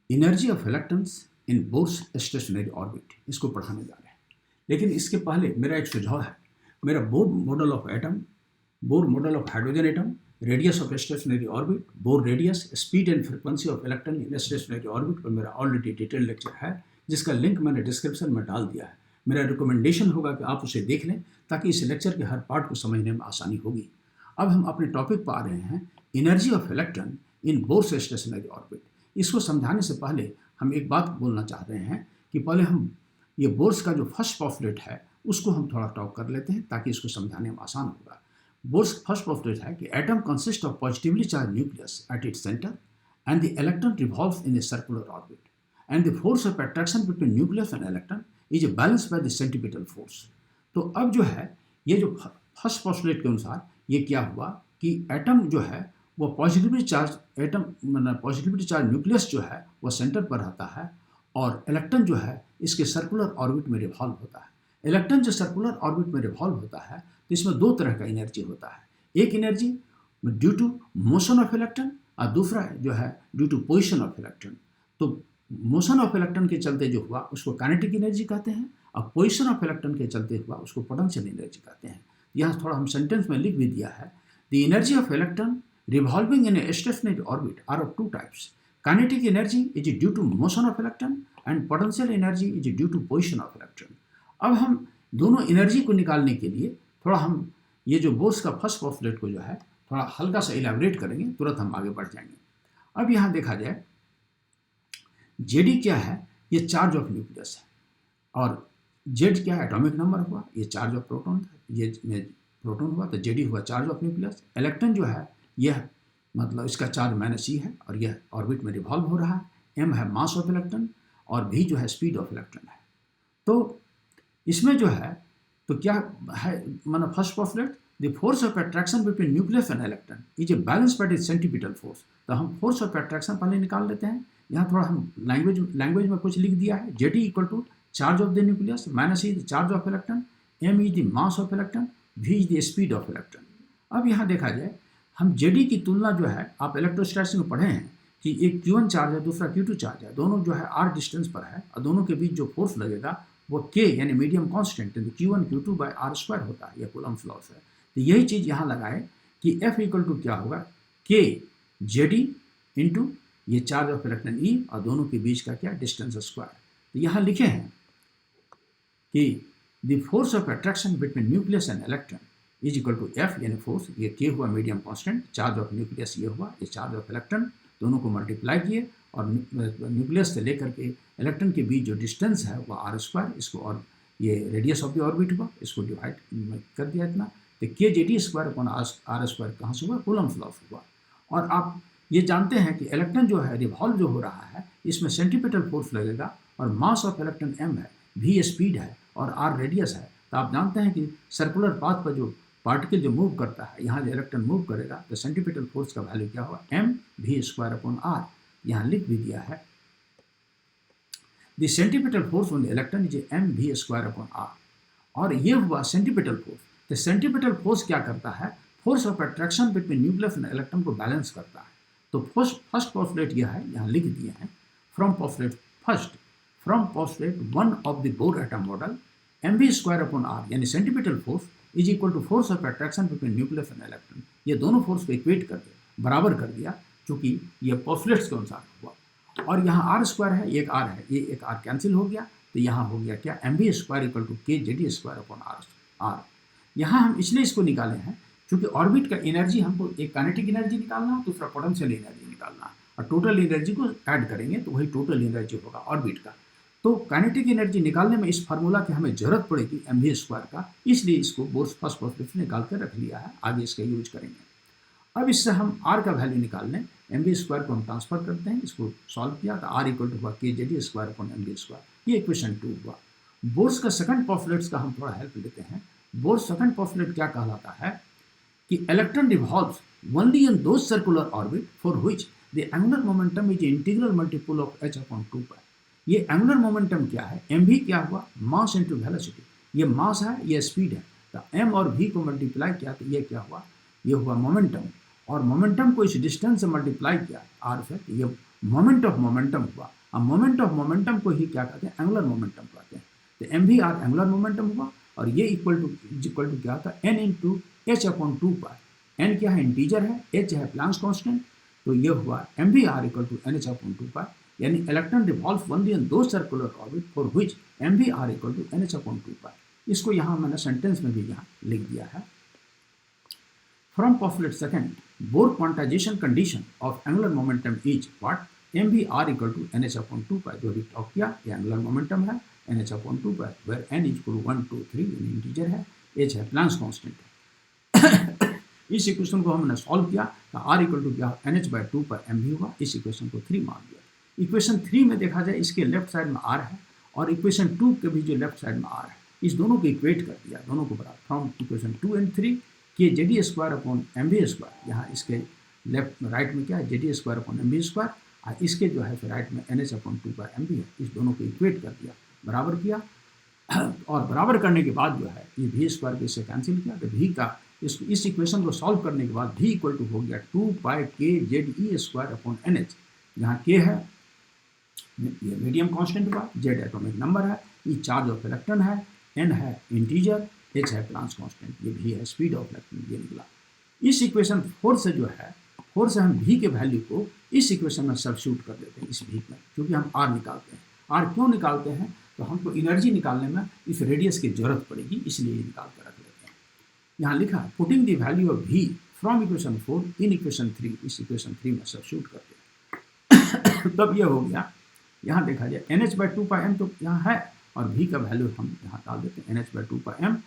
Energy of electrons in Bohr's stationary orbit, इसको पढ़ाने जा रहे हैं। लेकिन इसके पहले मेरा एक सुझाव है। मेरा Bohr model of atom, Bohr model of hydrogen atom, radius of stationery orbit, bore radius, speed and frequency of electron in stationery orbit पर मेरा ऑलरेडी डिटेल लेक्चर है, जिसका लिंक मैंने डिस्क्रिप्शन में डाल दिया है। मेरा रिकमेंडेशन होगा कि आप उसे देख लें ताकि इस लेक्चर के हर पार्ट को समझने में आसानी होगी। अब हम अपने टॉपिक पर आ रहे हैं, energy of electron in Bohr's stationary orbit. इसको समझाने से पहले हम एक बात बोलना चाह रहे हैं कि पहले हम ये बोर्स का जो फर्स्ट पॉस्टुलेट है उसको हम थोड़ा टॉक कर लेते हैं ताकि इसको समझाने में आसान होगा। बोर्स फर्स्ट पॉस्टुलेट है कि atom consist of positively charge nucleus at its centre and the electron revolves in a circular orbit and the force of attraction between nucleus and electron is balanced by the centripetal force. तो अब जो है ये जो first postulate के अनुसार ये क्या हुआ कि एटम जो है वो positively charge atom positively charge nucleus जो है वो सेंटर पर रहता है और इलेक्ट्रॉन जो है इसके सर्कुलर ऑर्बिट में रिवॉल्व होता है। इलेक्ट्रॉन जो सर्कुलर ऑर्बिट में रिवॉल्व होता है तो इसमें दो तरह का एनर्जी होता है। एक energy due to motion of electron और दूसरा जो है due to position of electron. तो मोशन ऑफ इलेक्ट्रॉन के चलते जो हुआ उसको काइनेटिक एनर्जी कहते हैं और पोजिशन ऑफ इलेक्ट्रॉन के चलते हुआ उसको पोटेंशियल एनर्जी कहते हैं। यहाँ थोड़ा हम सेंटेंस में लिख भी दिया है, the energy of electron revolving in a stationary orbit are of two types. Kinetic energy is due to motion of electron and potential energy is due to position of electron. अब हम दोनों energy को निकालने के लिए थोड़ा हम ये जो बोर्स का फर्स्ट पॉस्टुलेट को जो है थोड़ा हल्का सा इलैबोरेट करेंगे, तुरंत हम आगे बढ़ जाएंगे। अब यहाँ देखा जाए जेडी क्या है, ये चार्ज ऑफ न्यूक्लियस है और जेड क्या है, एटॉमिक नंबर हुआ, ये चार्ज ऑफ प्रोटॉन था, ये प्रोटॉन हुआ तो जेडी हुआ चार्ज ऑफ न्यूक्लियस। इलेक्ट्रॉन जो है यह मतलब इसका चार्ज -e है और यह ऑर्बिट में रिवॉल्व हो रहा है। m है मास ऑफ इलेक्ट्रॉन और v जो है स्पीड ऑफ इलेक्ट्रॉन है। तो इसमें जो है तो क्या है मतलब first postulate, the force of attraction between nucleus and electron is a balance by the centripetal force. तो हम फोर्स ऑफ अट्रैक्शन पहले निकाल लेते हैं। यहाँ थोड़ा हम लैंग्वेज में कुछ लिख दिया है, Z e equal to charge of the nucleus -e the charge of electron, m is the mass of electron, v is the speed of electron. अब यहाँ देखा जाए हम जेडी की तुलना जो है आप इलेक्ट्रोस्टैटिक्स में पढ़े हैं कि एक Q1 चार्ज है दूसरा Q2 चार्ज है, दोनों जो है r डिस्टेंस पर है और दोनों के बीच जो फोर्स लगेगा वो K यानी medium constant Q1 Q2 by r square होता है, यह कूलम्ब्स लॉ है। तो यही चीज़ यहाँ लगाए कि F इक्वल टू क्या होगा, K जेडी इंटू ये चार्ज ऑफ इलेक्ट्रॉन E और दोनों के बीच का क्या डिस्टेंस स्क्वायर। तो यहाँ लिखे हैं कि the force of attraction between nucleus and electron is equal to F यानी फोर्स, ये के हुआ medium constant, charge of nucleus ये हुआ, ये चार्ज ऑफ इलेक्ट्रॉन, दोनों को मल्टीप्लाई किए और न्यूक्लियस से लेकर के इलेक्ट्रॉन के बीच जो डिस्टेंस है वह आर स्क्वायर, इसको और ये रेडियस ऑफ द ऑर्बिट हुआ, इसको डिवाइड कर दिया इतना। तो K J D square upon R स्क्वायर कहाँ से हुआ, कूलम्ब्स लॉ हुआ। और आप ये जानते हैं कि इलेक्ट्रॉन जो है रिवॉल्व जो हो रहा है इसमें सेंटीपिटल फोर्स लगेगा और मास ऑफ इलेक्ट्रॉन m है, v स्पीड है और r रेडियस है। तो आप जानते हैं कि सर्कुलर पाथ पर जो पार्टिकल जो मूव करता है, यहाँ जो इलेक्ट्रॉन मूव करेगा तो सेंटीपिटल फोर्स का वैल्यू क्या होगा, m v square upon r। यहाँ लिख भी दिया है the centripetal force on the electron is m v square upon r और ये हुआ सेंटीपिटल फोर्स। तो सेंटीपिटल फोर्स क्या करता है, force of attraction between nucleus and electron को बैलेंस करता है। तो फर्स्ट पॉस्टुलेट यह है, यहाँ लिख दिए हैं from postulate 1 of the Bohr atom model mv square upon r यानी centripetal force is equal to force of attraction between nucleus and electron. ये दोनों फोर्स को इक्वेट कर दिया, बराबर कर दिया, क्योंकि ये पॉस्टुलेट्स के अनुसार हुआ। और यहाँ r स्क्वायर है, एक r है, ये एक r कैंसिल हो गया, तो यहाँ हो गया क्या, mv स्क्वायर इक्वल टू के जेडी स्क्वायर अपॉन r। यहाँ हम इसलिए इसको निकाले हैं क्योंकि ऑर्बिट का एनर्जी हमको एक काइनेटिक एनर्जी निकालना है, दूसरा पोटेंशियल एनर्जी निकालना है और टोटल एनर्जी को ऐड करेंगे तो वही टोटल एनर्जी होगा ऑर्बिट का। तो काइनेटिक एनर्जी निकालने में इस फार्मूला की हमें जरूरत पड़ेगी mv स्क्वायर का, इसलिए इसको बोर्स फर्स्ट पॉस्टुलेट निकाल कर रख लिया है, आगे इसका यूज करेंगे। अब इससे हम r का वैल्यू निकाल लें, mv स्क्वायर को हम ट्रांसफर करते हैं, इसको सॉल्व किया तो r इक्वल टू हुआ के Z e square upon mv square, ये इक्वेशन 2 हुआ। बोर्स का सेकंड पॉस्टुलेट्स का हम थोड़ा हेल्प लेते हैं। बोर्स सेकंड पॉस्टुलेट क्या कहलाता है कि electron revolves only in those circular orbit for which the angular momentum is integral multiple of h upon 2 पाई। ये एंगुलर मोमेंटम क्या है, mv क्या हुआ, मास इनटू वेलोसिटी, ये मास है, ये स्पीड है, तो m और v को मल्टीप्लाई किया तो ये क्या हुआ, ये हुआ मोमेंटम, और मोमेंटम को इस डिस्टेंस से मल्टीप्लाई किया r से, तो ये मोमेंट ऑफ मोमेंटम हुआ। अब मोमेंट ऑफ मोमेंटम को ही क्या कहते हैं, एंगुलर मोमेंटम कहते हैं। तो M V R angular momentum हुआ और ये इक्वल टू क्या था, N into H upon 2 pi. एन क्या है, इंटीजर है, एच है प्लांक्स कांस्टेंट, तो ये हुआ M V R equal to N H upon 2 pi. यानी electron revolve only in those circular orbit for which M V R equal to N H upon 2 pi. इसको यहाँ मैंने sentence में भी यहाँ लिख दिया है। From postulate second, Bohr quantization condition of angular momentum is what? mvr equal to nh upon 2 pi। जो भी टॉक किया, ये एंगुलर मोमेंटम है nh upon 2 pi, where n is equal to 1 2 3 यानी इंटीजर है, h है प्लांक्स कांस्टेंट है। इस इक्वेशन को हमने सॉल्व किया तो r इक्वल टू क्या, nh बाई 2 pi mv हुआ। इस इक्वेशन को 3 मान लिया। इक्वेशन 3 में देखा जाए, इसके लेफ्ट साइड में r है और इक्वेशन 2 के भी जो लेफ्ट साइड में r है, इस दोनों को इक्वेट कर दिया, दोनों को बराबर। फ्रॉम इक्वेशन 2 एंड 3 कि Z square upon M B square, यहाँ इसके लेफ्ट राइट में क्या है, Z square upon M B square, और इसके जो है फिर राइट में N H upon 2 pi M B है। इस दोनों को इक्वेट कर दिया, बराबर किया, और बराबर करने के बाद जो है ये भी स्क्वायर को इससे कैंसिल किया, तो भी का इस इक्वेशन को सॉल्व करने के बाद भी इक्वल टू हो गया 2 पाई के Z E square upon N H, जहाँ के है ये मीडियम कॉन्स्टेंट हुआ, जेड एटॉमिक नंबर है, ई चार्ज ऑफ इलेक्ट्रॉन है, एन है इंटीजर, एच है प्लांक्स कांस्टेंट, ये भी है स्पीड ऑफ इलेक्ट्रॉन, ये निकला। इस इक्वेशन 4 से जो है, 4 से हम भी के वैल्यू को इस इक्वेशन में सब्स्टिट्यूट कर देते हैं, इस भी में, क्योंकि हम आर निकालते हैं। आर क्यों निकालते हैं, तो हमको एनर्जी निकालने में इस रेडियस की जरूरत पड़ेगी, इसलिए ये निकाल कर रख लेते हैं। यहाँ लिखा है पुटिंग द वैल्यू ऑफ भी फ्रॉम इक्वेशन 4 इन इक्वेशन 3, इस इक्वेशन 3 में सब्स्टिट्यूट करते हैं। तब ये हो गया, यहाँ देखा जाए N H by 2 pi M तो यहाँ है, और भी का वैल्यू हम यहाँ डाल देते हैं N H by 2 pi M,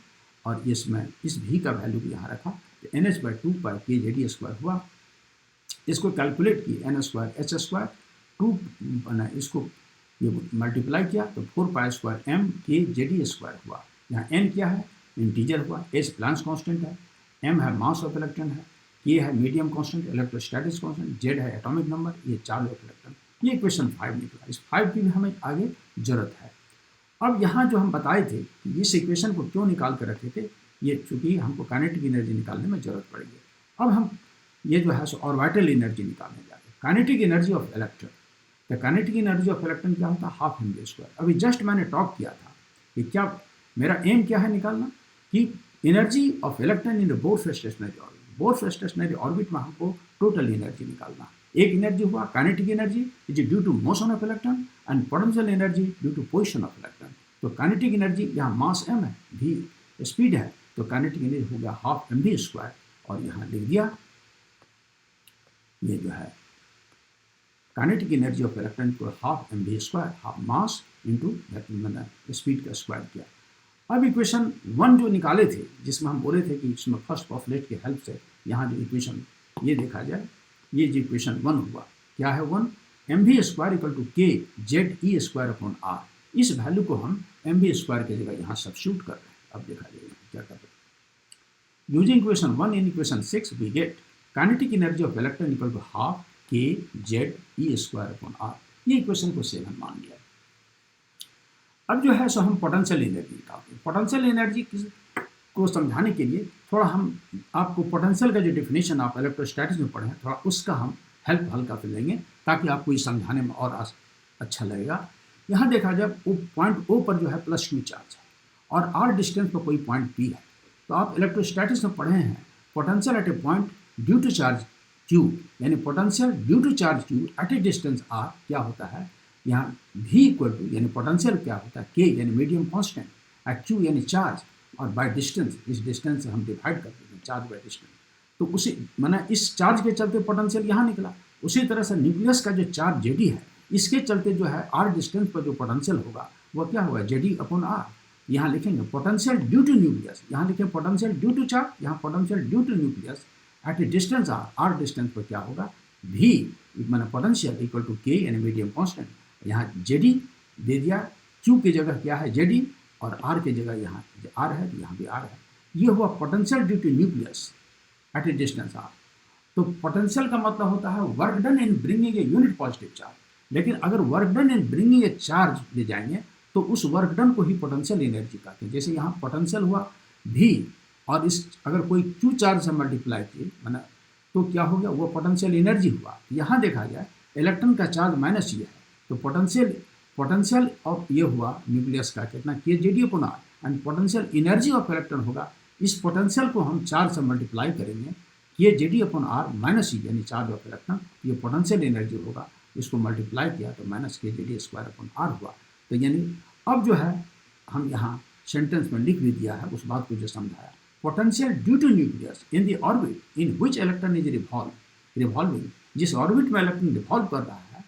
और इसमें इस भी का वैल्यू भी यहाँ रखा, तो एन एच बाई 2 पाई के जेड स्क्वायर हुआ। इसको कैलकुलेट किए, एन स्क्वायर एच स्क्वायर 2 बना, इसको ये मल्टीप्लाई किया तो 4 पाई स्क्वायर एम के जेड स्क्वायर हुआ। यहाँ एन क्या है, इंटीजर हुआ, एच प्लांक्स कांस्टेंट है, एम है मास ऑफ इलेक्ट्रॉन है, के है medium constant electrostatic constant, Z है एटॉमिक नंबर, ये चार्ज ऑफ इलेक्ट्रॉन। ये इक्वेशन 5 निकला। इस 5 की भी हमें आगे जरूरत है। अब यहाँ जो हम बताए थे कि इस इक्वेशन को क्यों निकाल कर रखे थे, ये चूंकि हमको काइनेटिक एनर्जी निकालने में जरूरत पड़ेगी। अब हम ये जो है सो ऑर्बिटल एनर्जी निकालने जा रहे हैं, काइनेटिक एनर्जी ऑफ इलेक्ट्रॉन। तो काइनेटिक एनर्जी ऑफ इलेक्ट्रॉन क्या होता है, हाफ एम वी स्क्वायर। अभी जस्ट मैंने टॉक किया था कि क्या मेरा एम क्या है निकालना, कि energy of electron in the Bohr stationary orbit. Bohr stationary orbit में हमको टोटल एनर्जी निकालना। एक एनर्जी हुआ kinetic energy is due to motion of electron, and potential energy due to position of electron. तो काइनेटिक एनर्जी यहाँ mass m है, v speed है, तो काइनेटिक एनर्जी हो गया हाफ एम वी स्क्वायर, और यहाँ लिख दिया ये जो है काइनेटिक एनर्जी ऑफ इलेक्ट्रॉन को half M V square, half mass into मैंने स्पीड का स्क्वायर किया। अब इक्वेशन 1 जो निकाले थे, जिसमें हम बोले थे कि इसमें फर्स्ट पॉपुलेट की हेल्प से यहाँ जो इक्वेशन ये देखा जाए, ये जो इक्वेशन 1 हुआ, क्या है 1, M V square equal to K Z E square upon R. इस वैल्यू को हम एम वी स्क्वायर की जगह यहाँ सब्स्टिट्यूट कर रहे हैं। अब देखा जाएगा क्या कर रहे हैं। Using equation 1 in equation 6 we get kinetic energy of electron equal to half K Z E square upon R. ये इक्वेशन को 7 मान लिया। अब जो है सो हम पोटेंशियल एनर्जी निकालते हैं। पोटेंशियल एनर्जी को समझाने के लिए थोड़ा हम आपको पोटेंशियल का जो डेफिनेशन आप इलेक्ट्रोस्टैटिक्स में पढ़े हैं, थोड़ा उसका हम हेल्प हल्का कर लेंगे, ताकि आपको ये समझाने में और अच्छा लगेगा। यहाँ देखा जाए पॉइंट O पर जो है प्लस Q चार्ज है, और R डिस्टेंस पर कोई पॉइंट P है। तो आप इलेक्ट्रोस्टैटिक्स में पढ़े हैं potential at a point due to charge Q, यानी potential due to charge Q at a distance R क्या होता है, यहाँ V इक्वल टू यानी पोटेंशियल क्या होता है, K यानी मीडियम कॉन्स्टेंट, एट Q यानी चार्ज, और बाय डिस्टेंस, इस डिस्टेंस से हम डिवाइड कर देते हैं चार्ज बाय डिस्टेंस। तो उसी मैंने इस चार्ज के चलते पोटेंशियल यहाँ निकला। उसी तरह से न्यूक्लियस का जो चार्ज जेडी है, इसके चलते जो है आर डिस्टेंस पर जो पोटेंशियल होगा वो क्या होगा, जेडी अपॉन आर। यहाँ लिखेंगे पोटेंशियल ड्यू टू न्यूक्लियस, यहाँ लिखें पोटेंशियल ड्यू टू चार्ज, यहाँ potential due to nucleus at a distance R. R distance पर क्या होगा, भी मैंने पोटेंशियल इक्वल टू के यानी मीडियम कॉन्स्टेंट, यहाँ जेडी दे दिया, क्यू की जगह क्या है जेडी, और आर की जगह यहाँ आर है, तो यहाँ भी आर है। ये हुआ potential due to nucleus at a distance R. तो पोटेंशियल का मतलब होता है work done in bringing a unit positive charge. लेकिन अगर work done in bringing a charge ले जाएंगे तो उस वर्क डन को ही पोटेंशियल एनर्जी कहते हैं। जैसे यहाँ पोटेंशियल हुआ भी, और इस अगर कोई क्यू चार्ज से मल्टीप्लाई किए मैंने तो क्या हो गया, वो पोटेंशियल एनर्जी हुआ। यहाँ देखा जाए इलेक्ट्रॉन का चार्ज माइनस ये है, तो पोटेंशियल ऑफ ये हुआ न्यूक्लियस का कितना K JD upon R, and potential energy of electron होगा, इस पोटेंशियल को हम चार्ज से मल्टीप्लाई करेंगे, के जेडी अपॉन आर माइनस ई यानी चार्ज ऑफ इलेक्ट्रॉन, ये पोटेंशियल एनर्जी होगा, इसको मल्टीप्लाई किया तो minus K Z e square upon are हुआ। तो यानी अब जो है हम यहाँ सेंटेंस में लिख भी दिया है उस बात को जो समझाया, potential due to nucleus in the orbit in which electron is revolving, जिस ऑर्बिट में इलेक्ट्रॉन रिवॉल्व कर रहा है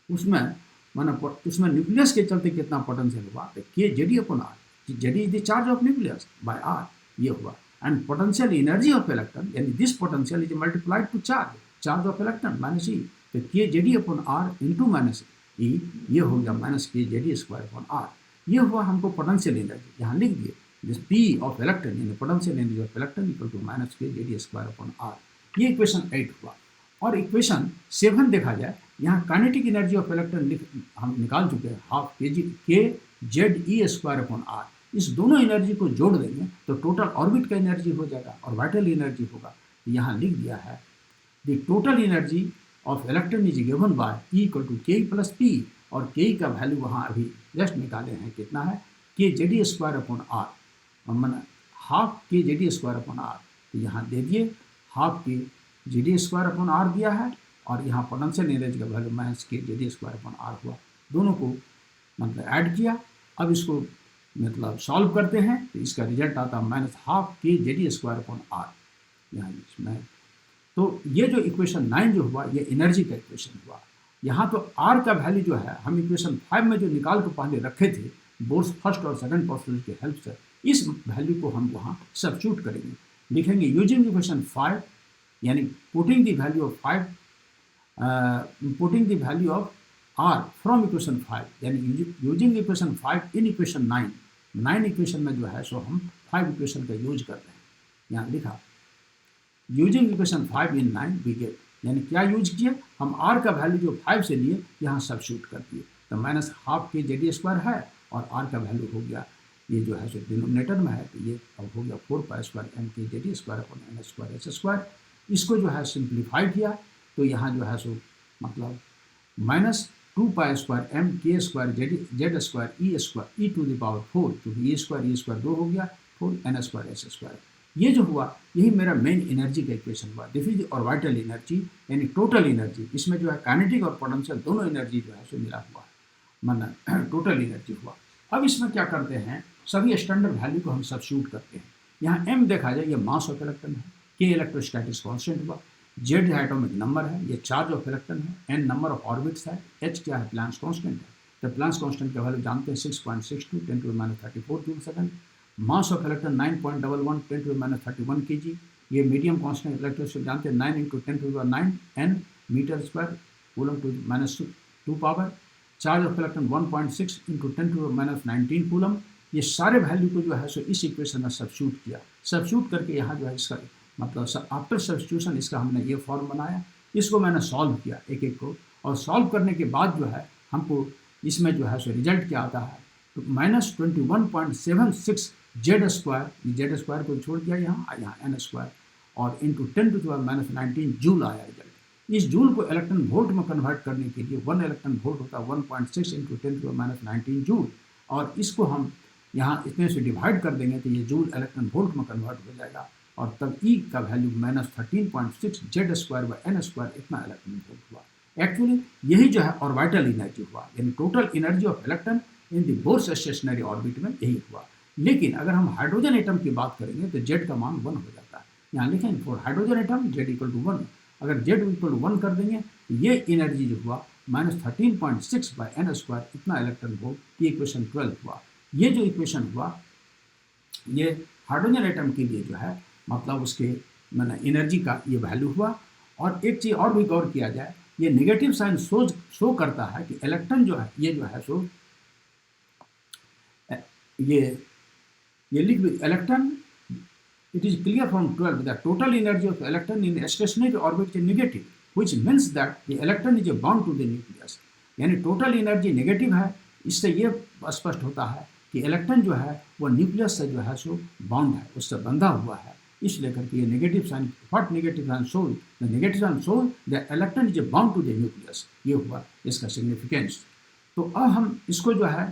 उसमें माना उसमें न्यूक्लियस के चलते कितना पोटेंशियल हुआ, तो K JD upon R, Z E is the charge of nucleus by R, ये हुआ, and potential energy of electron यानी this potential is multiplied to charge of electron minus E, तो K JD upon R into minus E, ये हो गया minus K Z e square upon R, ये हुआ हमको पोटेंशियल एनर्जी, यहाँ लिख दिए दिस पी ऑफ इलेक्ट्रॉन यानी potential energy of electron equal to minus K Z e square upon R, ये इक्वेशन 8 हुआ। और इक्वेशन 7 देखा जाए, यहाँ काइनेटिक एनर्जी ऑफ इलेक्ट्रॉन हम निकाल चुके हैं, half K G K Z E square upon R, इस दोनों एनर्जी को जोड़ देंगे तो टोटल ऑर्बिट का एनर्जी हो जाएगा और वाइटल एनर्जी होगा, तो यहाँ लिख दिया है the total energy of electron is given by E equal to K plus P, और के का वैल्यू वहाँ अभी जस्ट निकाले हैं कितना है, के जेडी स्क्वायर अपॉन आर, मैंने हाफ के जेडी स्क्वायर अपॉन आर, तो यहाँ दे दिए हाफ के जेडी स्क्वायर अपॉन आर दिया है, और यहाँ पोटेंशियल एनर्जी का value minus K Z e square upon are हुआ, दोनों को मतलब ऐड किया। अब इसको मतलब सॉल्व करते हैं तो इसका रिजल्ट आता है माइनस हाफ के जेडी स्क्वायर अपॉन आर यहाँ इसमें। तो ये जो इक्वेशन 9 जो हुआ ये एनर्जी का इक्वेशन हुआ। यहाँ तो आर का वैल्यू जो है हम इक्वेशन 5 में जो निकाल के पहले रखे थे बोर्स फर्स्ट और सेकंड पोस्टुलेट की हेल्प से, इस वैल्यू को हम वहाँ सब्स्टिट्यूट करेंगे, लिखेंगे यूजिंग इक्वेशन 5 यानी putting the value of 5 putting the value of R from equation 5 यानी using equation 5 in equation 9 equation में जो है सो हम 5 इक्वेशन का यूज करते हैं। यहाँ लिखा using equation 5 in 9 we get, यानी क्या यूज किया, हम आर का वैल्यू जो 5 से लिए यहाँ सब्स्टिट्यूट कर दिए, तो माइनस हाफ के जेडी स्क्वायर है और आर का वैल्यू हो गया ये जो है सो डिनोमिनेटर में है, तो ये अब हो गया 4 pi square M K Z e square upon N square H square. इसको जो है सिंप्लीफाई किया तो यहाँ जो है सो मतलब minus 2 pi square M K square Z square E to the power 4, क्योंकि ई स्क्वायर 2 हो गया 4 एन स्क्वायर एच स्क्वायर। ये जो हुआ यही मेरा मेन एनर्जी का इक्वेशन हुआ, दिस इज और वाइटल एनर्जी यानी टोटल एनर्जी, इसमें जो है काइनेटिक और पोटेंशियल दोनों एनर्जी जो है सो मिला हुआ है, माना टोटल एनर्जी हुआ। अब इसमें क्या करते हैं, सभी स्टैंडर्ड वैल्यू को हम सब्स्टिट्यूट करते हैं। यहाँ एम देखा जाए ये मास ऑफ इलेक्ट्रॉन है, के इलेक्ट्रोस्टैटिक कांस्टेंट हुआ, जेड है एटॉमिक नंबर है, ये चार्ज ऑफ इलेक्ट्रॉन है, एन नंबर ऑफ ऑर्बिट्स है, एच क्या है प्लैंक्स कांस्टेंट है, तो प्लैंक्स कांस्टेंट का वैल्यू जानते हैं 6.62 10 to the -34 joule second, mass of electron 9.11 10 to the -31 kg, ये मीडियम कांस्टेंट इलेक्ट्रोस्टैटिक जानते हैं 9 × 10 to the 9 n metre square coulomb to -2 power, charge of electron 1.6 × 10 to the -19 coulomb. ये सारे वैल्यू को जो है सो इस इक्वेशन में सब्स्टिट्यूट किया, सब्स्टिट्यूट करके यहाँ जो है इसका मतलब आफ्टर सब्स्टिट्यूशन इसका हमने ये फॉर्म बनाया, इसको मैंने सॉल्व किया एक एक को, और सॉल्व करने के बाद जो है हमको इसमें जो है सो रिजल्ट क्या आता है, तो -21.76 जेड स्क्वायर को छोड़ दिया यहाँ एन स्क्वायर और इंटू 10 to the -19 जूल आया रिजल्ट। इस जूल को इलेक्ट्रॉन वोल्ट में कन्वर्ट करने के लिए 1 इलेक्ट्रॉन वोल्ट होता है 1.6 × 10 to the -19 जूल, और इसको हम यहाँ इतने से डिवाइड कर देंगे तो ये जूल इलेक्ट्रॉन वोल्ट में कन्वर्ट हो जाएगा, और तब ई का value -13.6 Z square by N square इतना इलेक्ट्रॉन वोल्ट हुआ। एक्चुअली यही जो है ऑर्बिटल एनर्जी हुआ, यानी total energy of electron in the Bohr's stationary orbit में यही हुआ। लेकिन अगर हम हाइड्रोजन एटम की बात करेंगे तो जेड का मान 1 हो जाता है, यहाँ लिखें for hydrogen atom Z equal to 1, अगर जेड इक्वल टू 1 कर देंगे तो ये एनर्जी जो हुआ -13.6 बाय एन स्क्वायर इतना इलेक्ट्रॉन वोल्ट, ये इक्वेशन 12 हुआ। ये जो इक्वेशन हुआ ये हाइड्रोजन एटम के लिए जो है मतलब उसके मैंने एनर्जी का ये वैल्यू हुआ। और एक चीज़ और भी गौर किया जाए, ये नेगेटिव साइन शो करता है कि इलेक्ट्रॉन जो है ये जो है सो ये लिख electron it is clear from 12 that total energy of electron in stationary orbit is negative, which means that the electron is bound to the nucleus, यानी टोटल एनर्जी नेगेटिव है। इससे ये स्पष्ट होता है कि इलेक्ट्रॉन जो है वो न्यूक्लियस से जो है सो बाउंड है, उससे बंधा हुआ है। इस लेकर के ये negative sign, what negative sign show, the negative sign show the electron is bound to the nucleus, ये हुआ इसका सिग्निफिकेंस। तो अब हम इसको जो है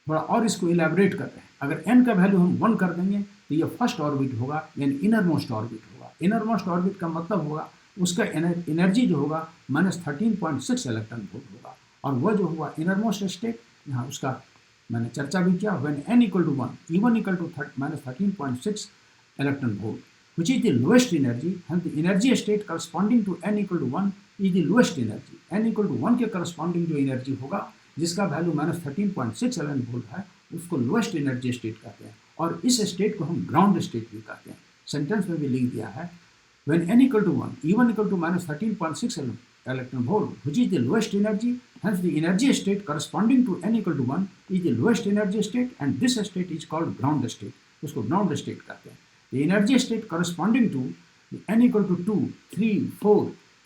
थोड़ा और इसको इलेबरेट कर रहे हैं। अगर n का वैल्यू हम 1 कर देंगे तो ये फर्स्ट ऑर्बिट होगा, यानी इनर मोस्ट ऑर्बिट होगा। इनर मोस्ट ऑर्बिट का मतलब होगा उसका एनर्जी जो होगा -13.6 इलेक्ट्रॉन वोल्ट होगा, और वह जो हुआ इनर मोस्ट स्टेट, यहाँ उसका मैंने चर्चा भी किया, when n equal to 1 E1 equal to -13.6 electron volt which is the lowest energy, and the energy state corresponding to n equal to 1 is the lowest energy। n equal to 1 के corresponding जो energy होगा जिसका value -13.6 electron volt है, उसको lowest energy state कहते हैं, और इस स्टेट को हम ग्राउंड स्टेट भी कहते हैं। सेंटेंस में भी लिख दिया है, when n equal to 1 E1 equal to -13.6 electron volt which is the lowest energy, hence the energy state corresponding to n equal to 1 is the lowest energy state, and this state is called ground state, उसको ground state कहते हैं। the energy state corresponding to n equal to 2 3 4,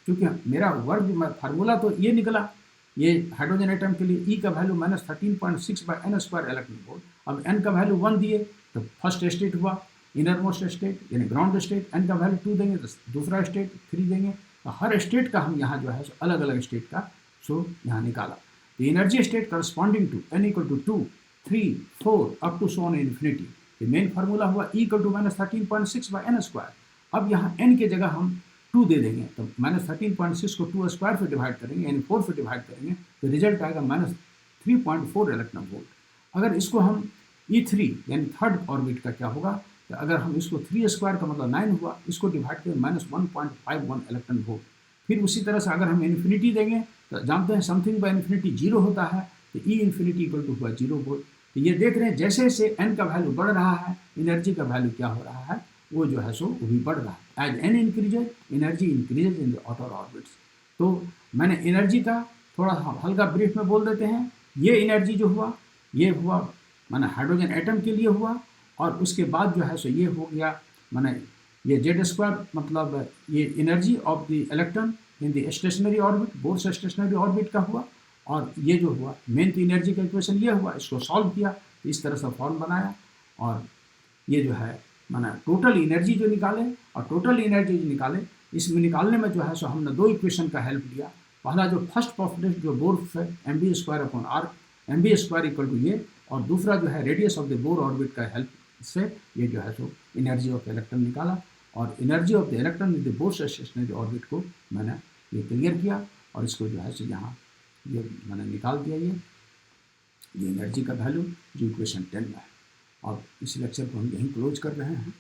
क्योंकि मेरा वर्ग formula तो ये निकला, ये हाइड्रोजन एटम के लिए E का वैल्यू -13.6/n² इलेक्ट्रॉन वोल्ट। अब n का वैल्यू 1 दिए तो फर्स्ट स्टेट हुआ इनर मोस्ट स्टेट, यानी ग्राउंड स्टेट। n का वैल्यू 2 देंगे तो दूसरा स्टेट 3 देंगे, तो हर स्टेट का हम यहाँ जो है अलग अलग स्टेट का सो यहाँ निकाला। The energy state corresponding to n equal to 2 3 4 up to so on infinity. ये मेन फार्मूला हुआ E इक्वल टू -13.6/n²। अब यहाँ n की जगह हम 2 दे देंगे, तो -13.6 को 2 स्क्वायर पे डिवाइड करेंगे, यानी 4 पे डिवाइड करेंगे, तो रिजल्ट आएगा -3.4 इलेक्ट्रॉन वोल्ट। अगर इसको हम E3 यानी थर्ड ऑर्बिट का क्या होगा, तो अगर हम इसको 3 स्क्वायर का मतलब 9 हुआ, इसको डिवाइड करें -1.51 इलेक्ट्रॉन वोल्ट। फिर उसी तरह से अगर हम इन्फिनिटी देंगे तो जानते हैं समथिंग बाय इन्फिनिटी 0 होता है, तो E इन्फिनिटी इक्वल टू हुआ 0 वोल्ट। तो ये देख रहे हैं जैसे जैसे n का वैल्यू बढ़ रहा है, एनर्जी का वैल्यू क्या हो रहा है, वो जो है सो वो भी बढ़ रहा है। As n increases energy increases in the outer orbits. तो मैंने एनर्जी का थोड़ा हल्का ब्रीफ में बोल देते हैं। ये एनर्जी जो हुआ, ये हुआ माने हाइड्रोजन एटम के लिए हुआ, और उसके बाद जो है सो ये हो गया माने ये Z² मतलब ये energy of the electron in the stationary orbit, Bohr's stationary orbit का हुआ। और ये जो हुआ मेन तो एनर्जी का इक्वेशन ये हुआ, इसको सॉल्व किया तो इस तरह से फॉर्म बनाया, और ये जो है माना टोटल एनर्जी जो निकाले, और टोटल एनर्जी जो निकाले, इसमें निकालने में जो है सो हमने 2 इक्वेशन का हेल्प लिया। पहला जो फर्स्ट पॉपुलेशन जो बोर है mv² mv² इक्वल टू ये, और दूसरा जो है radius of the Bohr orbit का हेल्प से ये जो है सो एनर्जी ऑफ इलेक्ट्रॉन निकाला, और energy of the electron in the Bohr stationary orbit को मैंने ये क्लियर किया, और इसको जो है सो यहाँ ये मैंने निकाल दिया ये एनर्जी का वैल्यू जो इक्वेशन 10 में है। और इस लेक्चर को हम यहीं क्लोज कर रहे हैं।